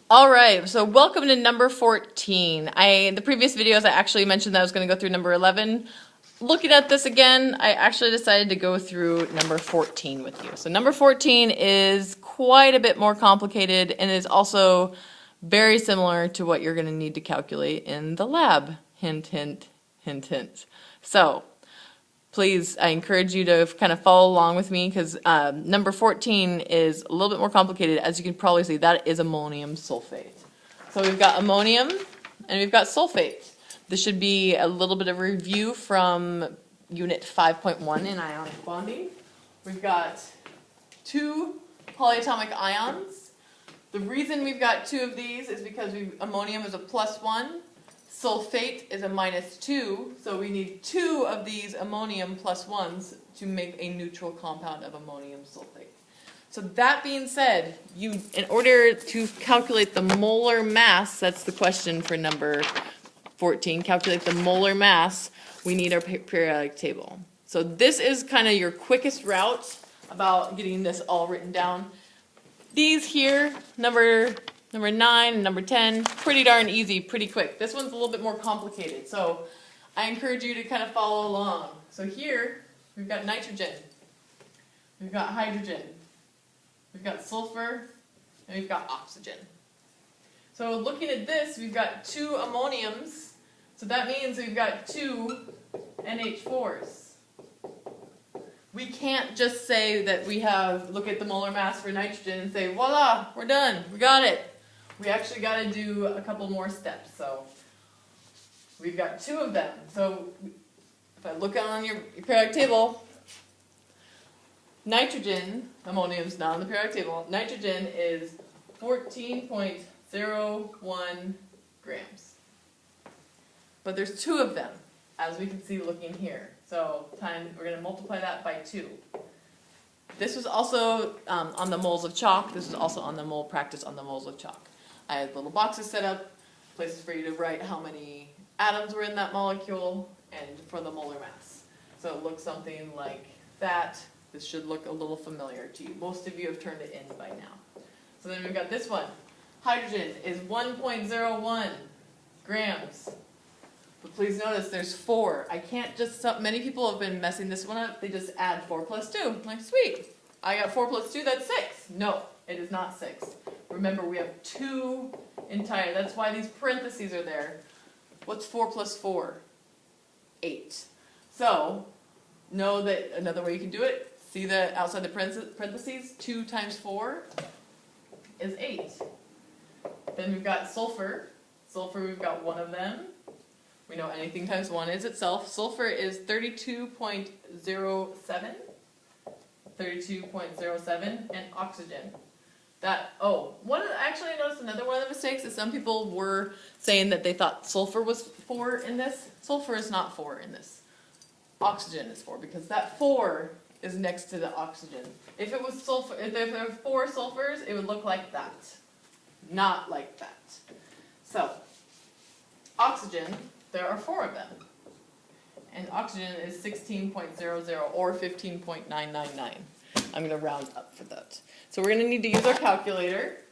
All right, so welcome to number 14. In the previous videos, I actually mentioned that I was going to go through number 11. Looking at this again, I actually decided to go through number 14 with you. So number 14 is quite a bit more complicated and is also very similar to what you're going to need to calculate in the lab. Hint, hint, hint, hint. So please, I encourage you to kind of follow along with me because number 14 is a little bit more complicated. As you can probably see, that is ammonium sulfate. So we've got ammonium and we've got sulfate. This should be a little bit of review from unit 5.1 in ionic bonding. We've got two polyatomic ions. The reason we've got two of these is because ammonium is a +1. Sulfate is a -2, so we need two of these ammonium +1s to make a neutral compound of ammonium sulfate. So that being said, in order to calculate the molar mass, that's the question for number 14, calculate the molar mass, we need our periodic table. So this is kind of your quickest route about getting this all written down. These here, number 9 and number 10, pretty darn easy, pretty quick. This one's a little bit more complicated, so I encourage you to kind of follow along. So here, we've got nitrogen, we've got hydrogen, we've got sulfur, and we've got oxygen. So looking at this, we've got two ammoniums, so that means we've got two NH4s. We can't just say that look at the molar mass for nitrogen and say, voila, we're done, we got it. We actually got to do a couple more steps. So we've got two of them. So if I look on your periodic table, nitrogen, ammonium's not on the periodic table, nitrogen is 14.01 grams. But there's two of them, as we can see looking here. So we're going to multiply that by 2. This was also on the moles of chalk. This was also on the mole practice on the moles of chalk. I had little boxes set up, places for you to write how many atoms were in that molecule, and for the molar mass. So it looks something like that. This should look a little familiar to you. Most of you have turned it in by now. So then we've got this one. Hydrogen is 1.01 grams. But please notice there's 4. I can't just, many people have been messing this one up. They just add 4 plus 2. I'm like, sweet. I got 4 plus 2, that's 6. No, it is not 6. Remember, we have 2 entire, that's why these parentheses are there. What's 4 plus 4? 8. So, know that another way you can do it, see that outside the parentheses, 2 times 4 is 8. Then we've got sulfur. Sulfur, we've got 1 of them. We know anything times 1 is itself. Sulfur is 32.07. 32.07, and oxygen. Actually I noticed another one of the mistakes is some people were saying that they thought sulfur was 4 in this. Sulfur is not 4 in this. Oxygen is 4 because that 4 is next to the oxygen. If it was sulfur, if there were 4 sulfurs, it would look like that. Not like that. So, oxygen, there are 4 of them. And oxygen is 16.00 or 15.999. I'm going to round up for that. So we're going to need to use our calculator.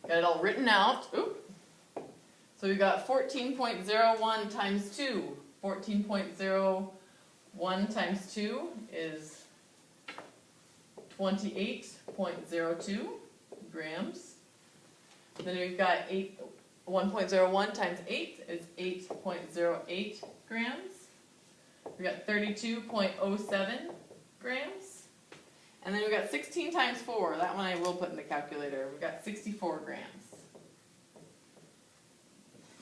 Got it all written out. Oop. So we've got 14.01 times 2. 14.01 times 2 is 28.02 grams. Then we've got 1.01 times 8 is 8.08 grams. We've got 32.07 grams. And then we've got 16 times 4. That one I will put in the calculator. We've got 64 grams.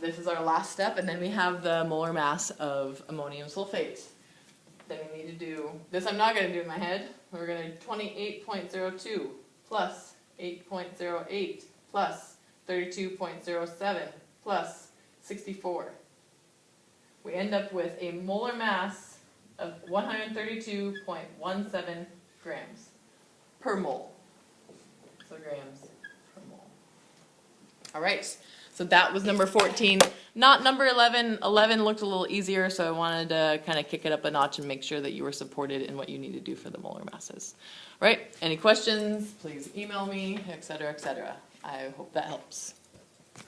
This is our last step, and then we have the molar mass of ammonium sulfate. Then we need to do, this I'm not going to do in my head. We're going to 28.02 plus 8.08 plus 32.07 plus 64. We end up with a molar mass of 132.17 grams per mole. So grams per mole. All right, so that was number 14. Not number 11. 11 looked a little easier, so I wanted to kind of kick it up a notch and make sure that you were supported in what you need to do for the molar masses. All right, any questions, please email me, etc., etc. I hope that helps.